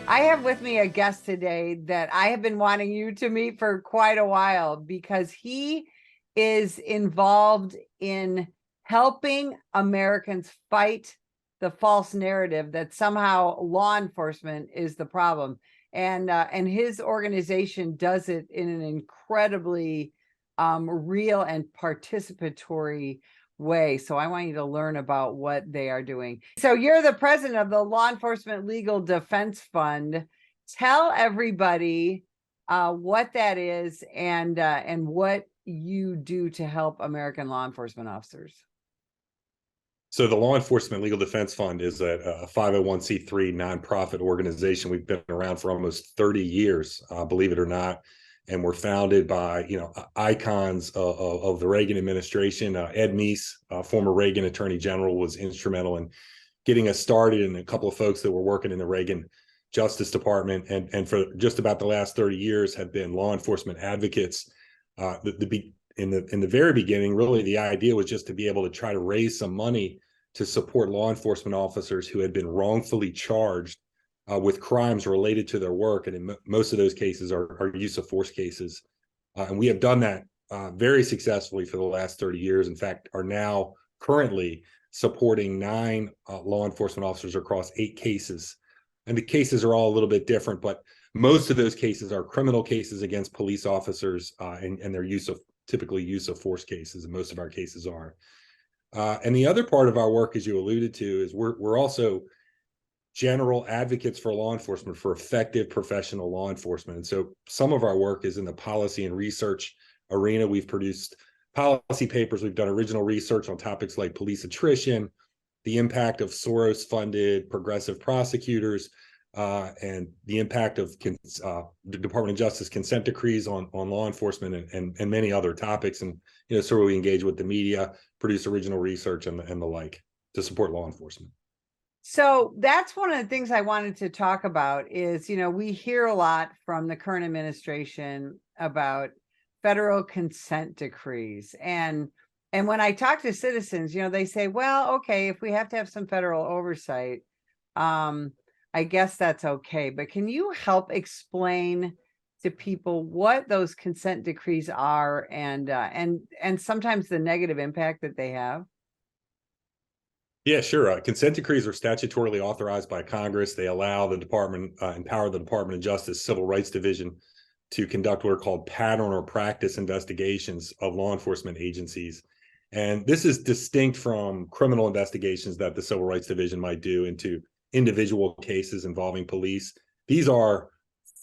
I have with me a guest today that I have been wanting you to meet for quite a while because he is involved in helping Americans fight the false narrative that somehow law enforcement is the problem. And his organization does it in an incredibly real and participatory way. So I want you to learn about what they are doing. So you're the president of the Law Enforcement Legal Defense Fund. Tell everybody what that is and what you do to help American law enforcement officers. So the Law Enforcement Legal Defense Fund is a 501c3 nonprofit organization. We've been around for almost 30 years, believe it or not. And we're founded by, icons of the Reagan administration. Ed Meese, former Reagan Attorney General, was instrumental in getting us started, and a couple of folks that were working in the Reagan Justice Department. And for just about the last 30 years have been law enforcement advocates. In the very beginning, really the idea was just to be able to try to raise some money to support law enforcement officers who had been wrongfully charged with crimes related to their work. And in most of those cases are use of force cases. And we have done that very successfully for the last 30 years. In fact, are now currently supporting 9 law enforcement officers across 8 cases. And the cases are all a little bit different, but most of those cases are criminal cases against police officers and their typically use of force cases, and most of our cases are. And the other part of our work, as you alluded to, is we're also general advocates for law enforcement, for effective professional law enforcement. And so some of our work is in the policy and research arena. We've produced policy papers. We've done original research on topics like police attrition, the impact of Soros-funded progressive prosecutors, and the impact of the Department of Justice consent decrees on law enforcement and many other topics. And, so we engage with the media, produce original research and the like to support law enforcement. So that's one of the things I wanted to talk about is, we hear a lot from the current administration about federal consent decrees. And when I talk to citizens, they say, well, okay, if we have to have some federal oversight, I guess that's okay. But can you help explain to people what those consent decrees are and sometimes the negative impact that they have? Yeah, sure. Consent decrees are statutorily authorized by Congress. They allow the department, empower the Department of Justice Civil Rights Division to conduct what are called pattern or practice investigations of law enforcement agencies. And this is distinct from criminal investigations that the Civil Rights Division might do into individual cases involving police. These are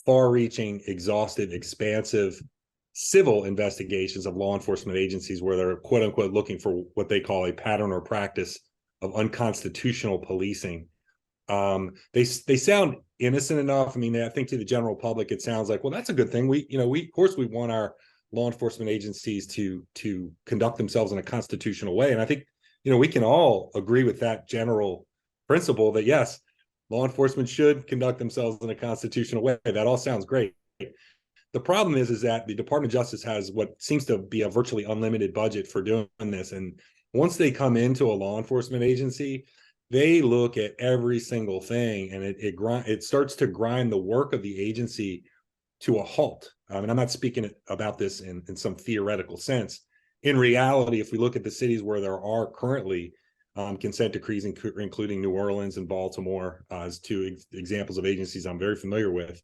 far-reaching, exhaustive, expansive civil investigations of law enforcement agencies where they're quote unquote looking for what they call a pattern or practice of unconstitutional policing. They sound innocent enough. I mean, I think to the general public, it sounds like, well, that's a good thing. We of course we want our law enforcement agencies to conduct themselves in a constitutional way. And I think, we can all agree with that general principle that yes, law enforcement should conduct themselves in a constitutional way. That all sounds great. The problem is that the Department of Justice has what seems to be a virtually unlimited budget for doing this. And once they come into a law enforcement agency, they look at every single thing, and it starts to grind the work of the agency to a halt. And I'm not speaking about this in some theoretical sense. In reality, if we look at the cities where there are currently consent decrees, including New Orleans and Baltimore, as 2 examples of agencies I'm very familiar with,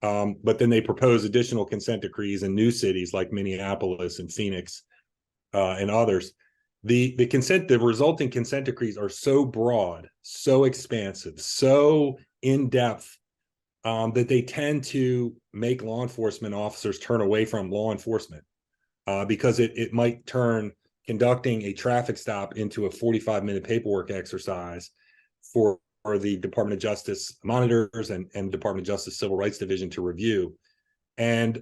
but then they propose additional consent decrees in new cities like Minneapolis and Phoenix and others. The resulting consent decrees are so broad, so expansive, so in-depth that they tend to make law enforcement officers turn away from law enforcement because it might turn conducting a traffic stop into a 45-minute paperwork exercise for the Department of Justice monitors and Department of Justice Civil Rights Division to review. And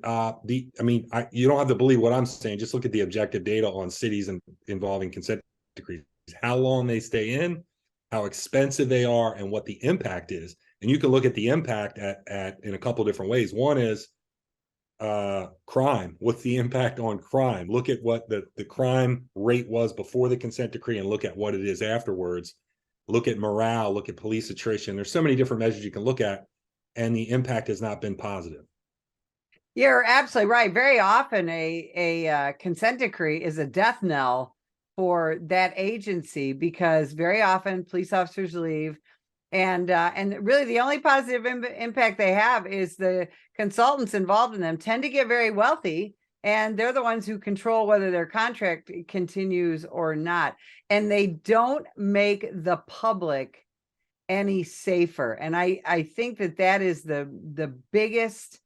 you don't have to believe what I'm saying. Just look at the objective data on cities involving consent decrees, how long they stay in, how expensive they are, and what the impact is. And you can look at the impact in a couple of different ways. One is crime. What's the impact on crime? Look at what the crime rate was before the consent decree and look at what it is afterwards. Look at morale, look at police attrition. There's so many different measures you can look at. and the impact has not been positive. You're absolutely right. Very often a consent decree is a death knell for that agency, because very often police officers leave, and really the only positive impact they have is the consultants involved in them tend to get very wealthy, and they're the ones who control whether their contract continues or not, and they don't make the public any safer. And I think that is the biggest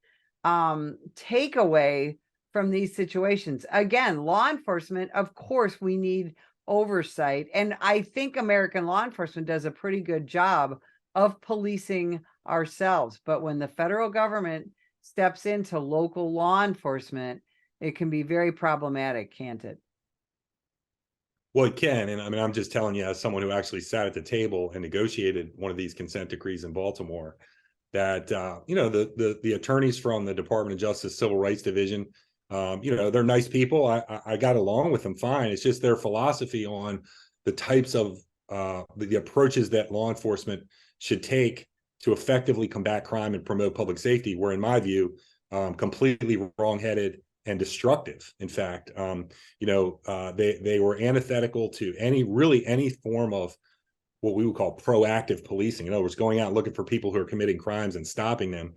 takeaway from these situations. Again, law enforcement, of course, we need oversight. And I think American law enforcement does a pretty good job of policing ourselves. But when the federal government steps into local law enforcement, it can be very problematic, can't it? Well, it can. And I mean, I'm just telling you, as someone who actually sat at the table and negotiated one of these consent decrees in Baltimore, that the attorneys from the Department of Justice Civil Rights Division, they're nice people. I got along with them fine. It's just their philosophy on the types of the approaches that law enforcement should take to effectively combat crime and promote public safety were, in my view, completely wrongheaded and destructive. In fact, they were antithetical to any form of what we would call proactive policing. In other words, going out and looking for people who are committing crimes and stopping them.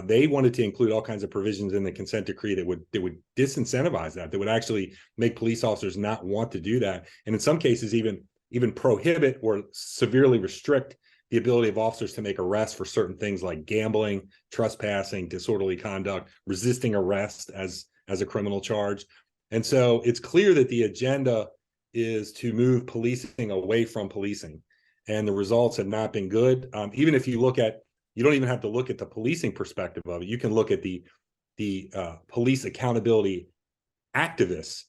They wanted to include all kinds of provisions in the consent decree that would disincentivize that would actually make police officers not want to do that, and in some cases even prohibit or severely restrict the ability of officers to make arrests for certain things like gambling, trespassing, disorderly conduct, resisting arrest as a criminal charge. And so it's clear that the agenda is to move policing away from policing, and the results have not been good. Even if you don't even have to look at the policing perspective of it. You can look at the police accountability activists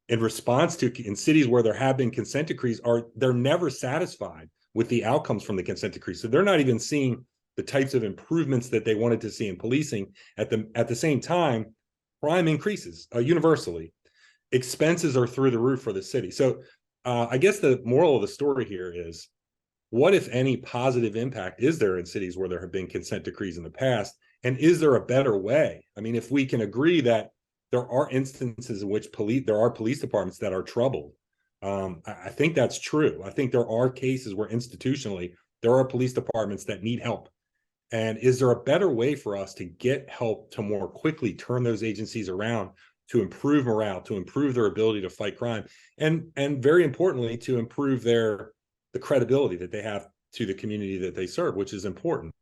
in response to, in cities where there have been consent decrees, they're never satisfied with the outcomes from the consent decree. So they're not even seeing the types of improvements that they wanted to see in policing. At the same time, crime increases universally. Expenses are through the roof for the city. So I guess the moral of the story here is, what, if any, positive impact is there in cities where there have been consent decrees in the past? And is there a better way? I mean, if we can agree that there are instances in which there are police departments that are troubled, I think that's true. I think there are cases where institutionally there are police departments that need help. And is there a better way for us to get help to more quickly turn those agencies around, to improve morale, to improve their ability to fight crime, and very importantly, to improve the credibility that they have to the community that they serve, which is important.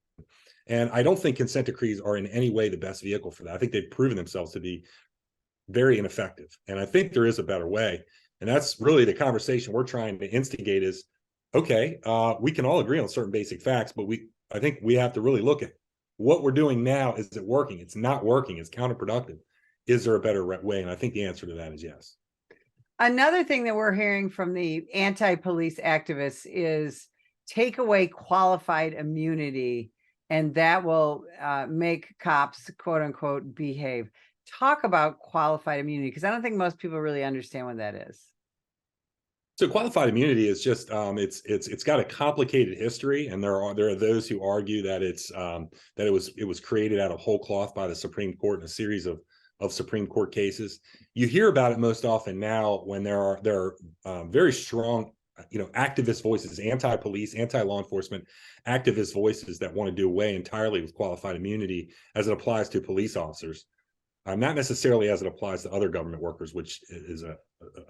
And I don't think consent decrees are in any way the best vehicle for that. I think they've proven themselves to be very ineffective. And I think there is a better way. And that's really the conversation we're trying to instigate is, okay, we can all agree on certain basic facts, but I think we have to really look at what we're doing now. Is it working? It's not working. It's counterproductive. Is there a better way? And I think the answer to that is yes. Another thing that we're hearing from the anti-police activists is take away qualified immunity, and that will make cops, quote unquote, behave. Talk about qualified immunity, because I don't think most people really understand what that is. So qualified immunity is just it's got a complicated history, and there are those who argue that it was created out of whole cloth by the Supreme Court in a series of Supreme Court cases. You hear about it most often now when there are very strong activist voices, anti-police, anti-law enforcement activist voices that want to do away entirely with qualified immunity as it applies to police officers. Not necessarily as it applies to other government workers, which is a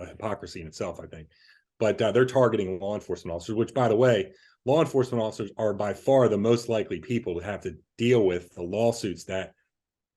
hypocrisy in itself, I think. But they're targeting law enforcement officers, which, by the way, law enforcement officers are by far the most likely people to have to deal with the lawsuits that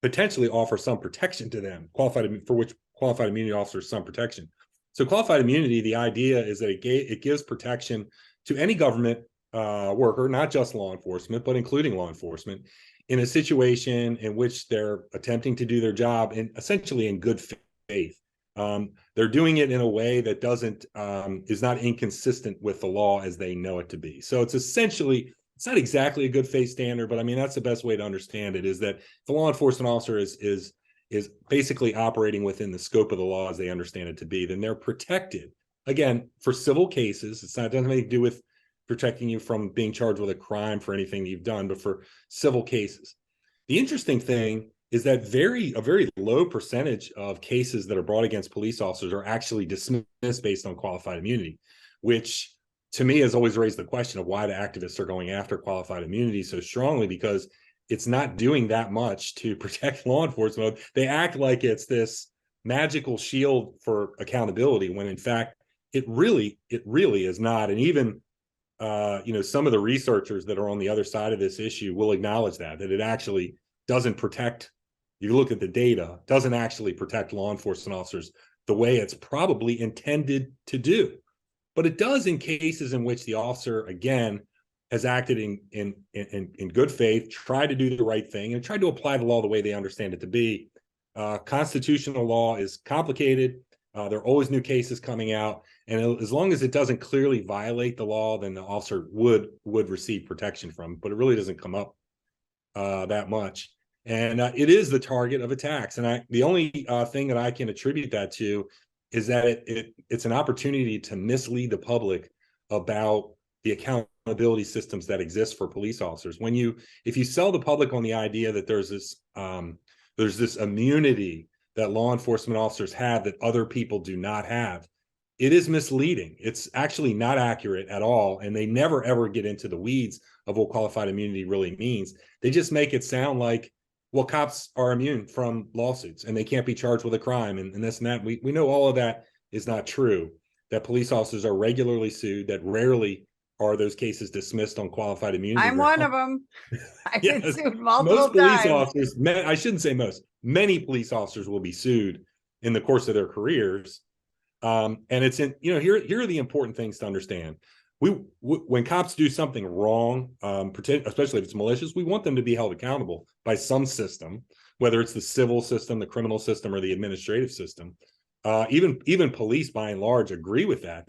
potentially offer some protection to them, for which qualified immunity officers some protection. So qualified immunity, the idea is that it gives protection to any government worker, not just law enforcement, but including law enforcement, in a situation in which they're attempting to do their job essentially in good faith. They're doing it in a way that is not inconsistent with the law as they know it to be. So it's not exactly a good faith standard, but I mean, that's the best way to understand it, is that if a law enforcement officer is basically operating within the scope of the law as they understand it to be, then they're protected. Again, for civil cases, doesn't have anything to do with protecting you from being charged with a crime for anything you've done, but for civil cases. The interesting thing is that a very low percentage of cases that are brought against police officers are actually dismissed based on qualified immunity, which to me has always raised the question of why the activists are going after qualified immunity so strongly, because it's not doing that much to protect law enforcement. They act like it's this magical shield for accountability, when in fact it really is not. And even some of the researchers that are on the other side of this issue will acknowledge that it actually doesn't protect. You look at the data, doesn't actually protect law enforcement officers the way it's probably intended to do. But it does in cases in which the officer, again, has acted in good faith, tried to do the right thing, and tried to apply the law the way they understand it to be. Constitutional law is complicated. There are always new cases coming out. And as long as it doesn't clearly violate the law, then the officer would receive protection from it. But it really doesn't come up that much. And it is the target of attacks. And the only thing that I can attribute that to is that it's an opportunity to mislead the public about the accountability systems that exist for police officers. If you sell the public on the idea that there's this immunity that law enforcement officers have that other people do not have, it is misleading. It's actually not accurate at all. And they never, ever get into the weeds of what qualified immunity really means. They just make it sound like, well, cops are immune from lawsuits and they can't be charged with a crime and this and that. We know all of that is not true, that police officers are regularly sued, that rarely are those cases dismissed on qualified immunity. I'm one of them. I've been Yes. sued multiple Most police times. officers, I shouldn't say most, many police officers will be sued in the course of their careers. And it's here are the important things to understand. When cops do something wrong, especially if it's malicious, we want them to be held accountable by some system, whether it's the civil system, the criminal system, or the administrative system. Even police, by and large, agree with that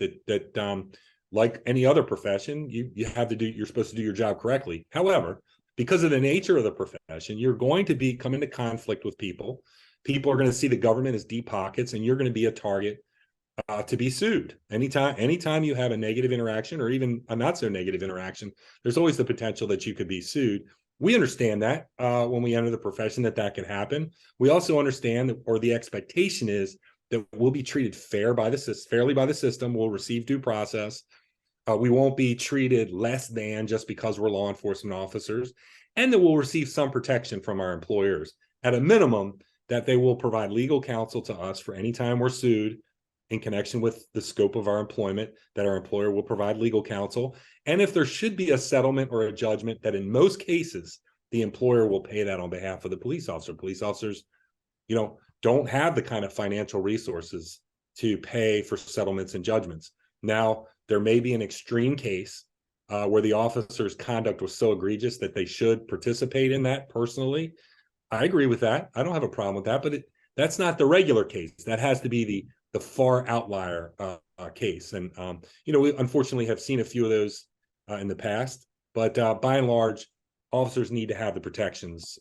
like any other profession, you're supposed to do your job correctly. However, because of the nature of the profession, you're going to come into conflict with people. People are going to see the government as deep pockets, and you're going to be a target to be sued. Anytime you have a negative interaction or even a not so negative interaction, there's always the potential that you could be sued. We understand that when we enter the profession that could happen. We also understand that, or the expectation is that we'll be treated fairly by the system. We'll receive due process. We won't be treated less than just because we're law enforcement officers, and that we'll receive some protection from our employers. At a minimum, that they will provide legal counsel to us for any time we're sued in connection with the scope of our employment, that our employer will provide legal counsel. And if there should be a settlement or a judgment, that in most cases, the employer will pay that on behalf of the police officer. Police officers, don't have the kind of financial resources to pay for settlements and judgments. Now, there may be an extreme case where the officer's conduct was so egregious that they should participate in that personally. I agree with that. I don't have a problem with that, but that's not the regular case. That has to be the far outlier case. And, we unfortunately have seen a few of those in the past, but by and large, officers need to have the protections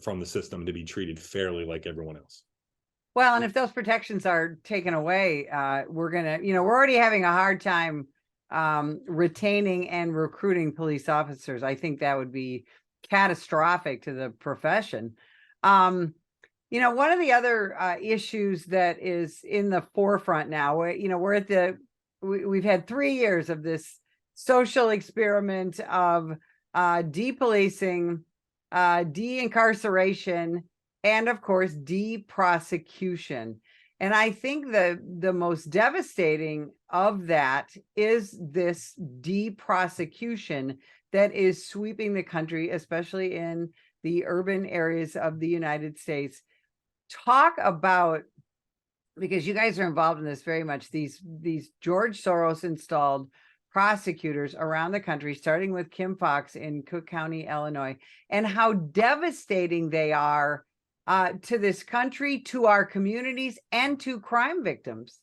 from the system to be treated fairly like everyone else. Well, and if those protections are taken away, we're already having a hard time retaining and recruiting police officers. I think that would be catastrophic to the profession. One of the other issues that is in the forefront now, we've had 3 years of this social experiment of depolicing, de-incarceration, and of course, de-prosecution. And I think the most devastating of that is this de-prosecution that is sweeping the country, especially in the urban areas of the United States. Talk about, because you guys are involved in this very much, these George Soros installed prosecutors around the country, starting with Kim Fox in Cook County, Illinois, and how devastating they are to this country, to our communities, and to crime victims.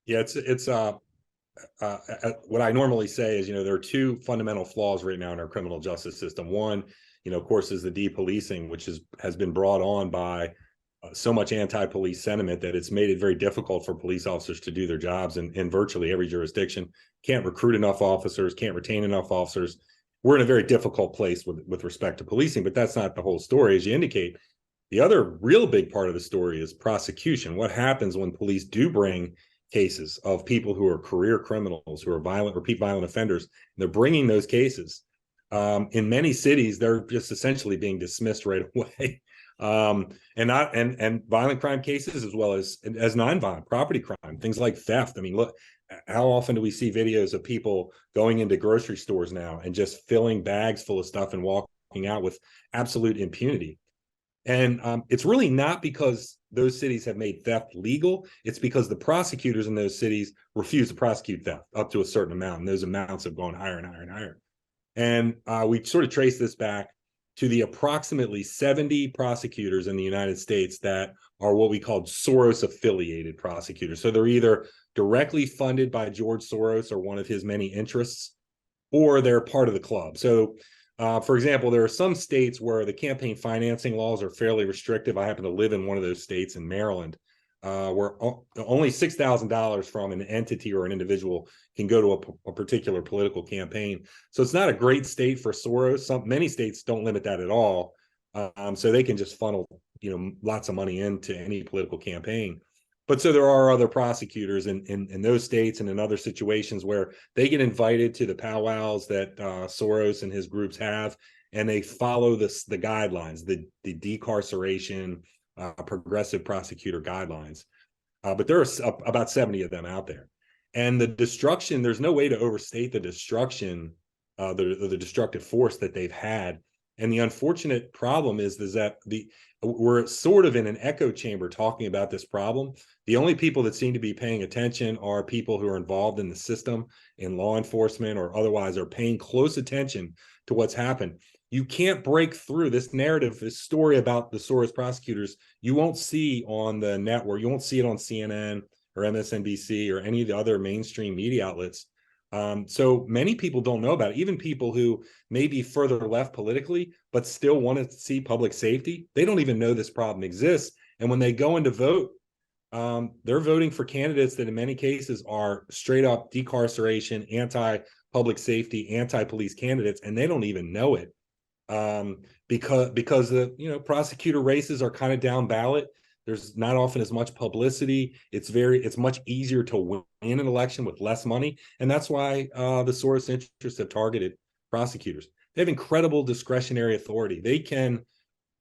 Yeah, it's what I normally say is, there are two fundamental flaws right now in our criminal justice system. One, of course, is the depolicing, which has been brought on by so much anti-police sentiment that it's made it very difficult for police officers to do their jobs in virtually every jurisdiction. Can't recruit enough officers, can't retain enough officers. We're in a very difficult place with respect to policing, but that's not the whole story. As you indicate, the other real big part of the story is prosecution. What happens when police do bring cases of people who are career criminals, who are violent, repeat violent offenders, and they're bringing those cases. In many cities, they're just essentially being dismissed right away. And violent crime cases as well as non-violent property crime, things like theft. I mean, look, how often do we see videos of people going into grocery stores now and just filling bags full of stuff and walking out with absolute impunity? And it's really not because those cities have made theft legal. It's because the prosecutors in those cities refuse to prosecute theft up to a certain amount, and those amounts have gone higher and higher and higher. And we sort of trace this back to the approximately 70 prosecutors in the United States that are what we call Soros-affiliated prosecutors. So they're either directly funded by George Soros or one of his many interests, or they're part of the club. So, for example, there are some states where the campaign financing laws are fairly restrictive. I happen to live in one of those states in Maryland, where only $6,000 from an entity or an individual can go to a particular political campaign. So it's not a great state for Soros. Many states don't limit that at all. So they can just funnel, lots of money into any political campaign. But so there are other prosecutors in those states and in other situations where they get invited to the powwows that Soros and his groups have, and they follow the guidelines, the decarceration, progressive prosecutor guidelines. But there are about 70 of them out there. And the destruction, there's no way to overstate the destruction, the destructive force that they've had. And the unfortunate problem is that we're sort of in an echo chamber talking about this problem. The only people that seem to be paying attention are people who are involved in the system, in law enforcement, or otherwise are paying close attention to what's happened. You can't break through this narrative, this story about the Soros prosecutors. You won't see on the network. You won't see it on CNN or MSNBC or any of the other mainstream media outlets. So many people don't know about it. Even people who may be further left politically, but still want to see public safety, they don't even know this problem exists. And when they go in to vote, they're voting for candidates that in many cases are straight up decarceration, anti-public safety, anti-police candidates, and they don't even know it. Because the prosecutor races are kind of down ballot. There's not often as much publicity. It's much easier to win an election with less money. And that's why the Soros interests have targeted prosecutors. They have incredible discretionary authority. They can,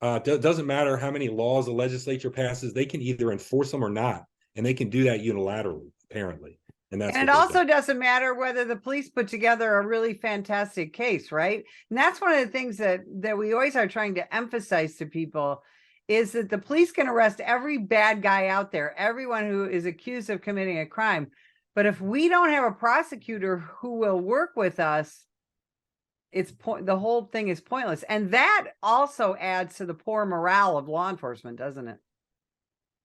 doesn't matter how many laws the legislature passes, they can either enforce them or not. And they can do that unilaterally, apparently. And it also doesn't matter whether the police put together a really fantastic case, right? And that's one of the things that we always are trying to emphasize to people is that the police can arrest every bad guy out there, everyone who is accused of committing a crime. But if we don't have a prosecutor who will work with us, the whole thing is pointless. And that also adds to the poor morale of law enforcement, doesn't it?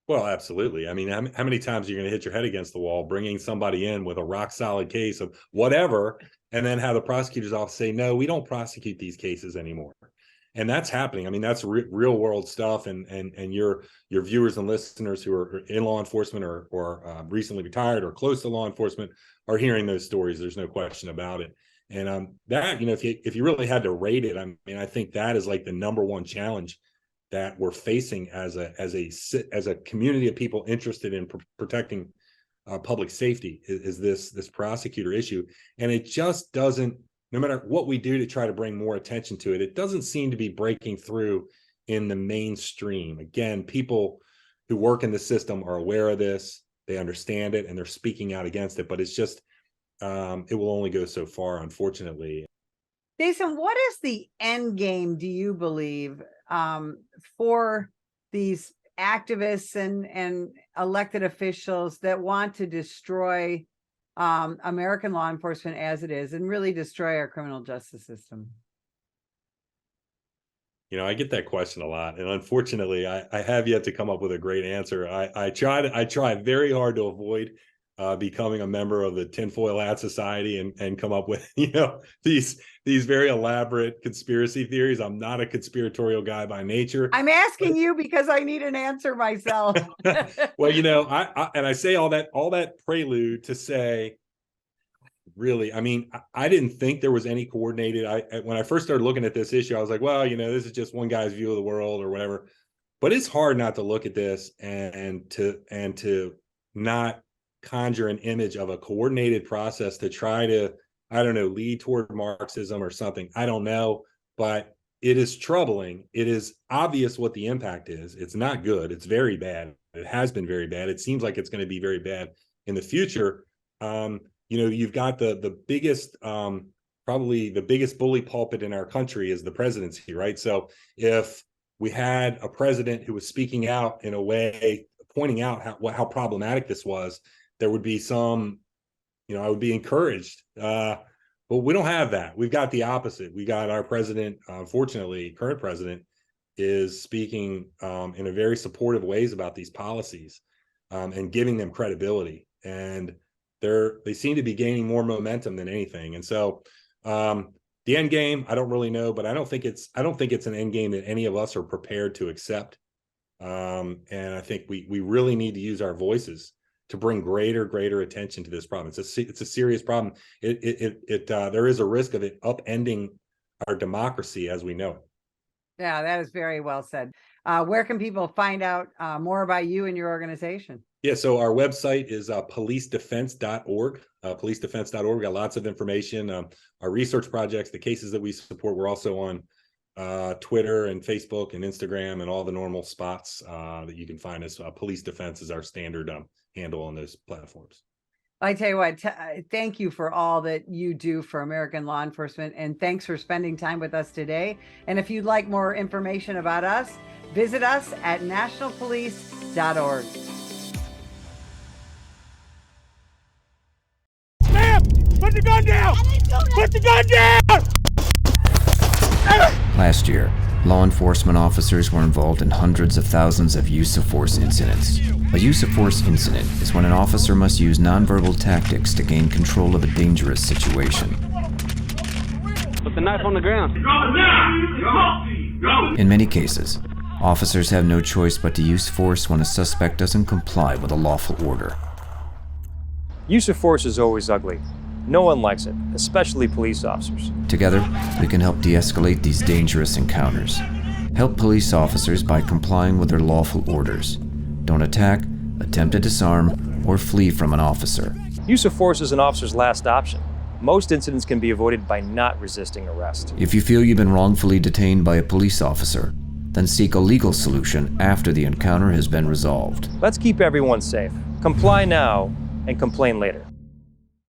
Well, absolutely. I mean, how many times are you going to hit your head against the wall, bringing somebody in with a rock solid case of whatever, and then have the prosecutor's office say, no, we don't prosecute these cases anymore. And that's happening. I mean, that's real world stuff. And your viewers and listeners who are in law enforcement or recently retired or close to law enforcement are hearing those stories. There's no question about it. And that, if you really had to rate it, I mean, I think that is like the number one challenge that we're facing as a community of people interested in protecting public safety is this prosecutor issue. And it just doesn't, no matter what we do to try to bring more attention to it, it doesn't seem to be breaking through in the mainstream. Again, people who work in the system are aware of this, they understand it, and they're speaking out against it, but it's just, it will only go so far, unfortunately. Jason, what is the end game, do you believe, for these activists and elected officials that want to destroy American law enforcement as it is and really destroy our criminal justice system? I get that question a lot, and unfortunately, I have yet to come up with a great answer. I try very hard to avoid becoming a member of the Tinfoil Hat Society and come up with, these very elaborate conspiracy theories. I'm not a conspiratorial guy by nature. I'm asking you because I need an answer myself. Well, I say all that prelude to say, really, I mean, I didn't think there was any coordinated. When I first started looking at this issue, I was like, well, this is just one guy's view of the world or whatever. But it's hard not to look at this and to not conjure an image of a coordinated process to try to, I don't know, lead toward Marxism or something. I don't know, but it is troubling. It is obvious what the impact is. It's not good. It's very bad. It has been very bad. It seems like it's going to be very bad in the future. You've got the biggest, probably the biggest bully pulpit in our country is the presidency, right? So if we had a president who was speaking out in a way, pointing out how problematic this was, there would be some, I would be encouraged. But we don't have that. We've got the opposite. We got our president, unfortunately, current president, is speaking in a very supportive ways about these policies and giving them credibility. And they seem to be gaining more momentum than anything. And so the end game, I don't really know, but I don't think it's an end game that any of us are prepared to accept. And I think we really need to use our voices to bring greater attention to this problem. It's a serious problem. There is a risk of it upending our democracy as we know it. Yeah, that is very well said. Where can people find out more about you and your organization? Yeah, so our website is policedefense.org. Policedefense.org. We got lots of information. Our research projects, the cases that we support. We're also on Twitter and Facebook and Instagram and all the normal spots that you can find us. Police Defense is our standard handle on those platforms. I tell you what, thank you for all that you do for American law enforcement, and thanks for spending time with us today. And if you'd like more information about us, visit us at nationalpolice.org. Sam, put the gun down! Put the gun down! Last year, law enforcement officers were involved in hundreds of thousands of use of force incidents. A use of force incident is when an officer must use nonverbal tactics to gain control of a dangerous situation. Put the knife on the ground. In many cases, officers have no choice but to use force when a suspect doesn't comply with a lawful order. Use of force is always ugly. No one likes it, especially police officers. Together, we can help de-escalate these dangerous encounters. Help police officers by complying with their lawful orders. Don't attack, attempt to disarm, or flee from an officer. Use of force is an officer's last option. Most incidents can be avoided by not resisting arrest. If you feel you've been wrongfully detained by a police officer, then seek a legal solution after the encounter has been resolved. Let's keep everyone safe. Comply now and complain later.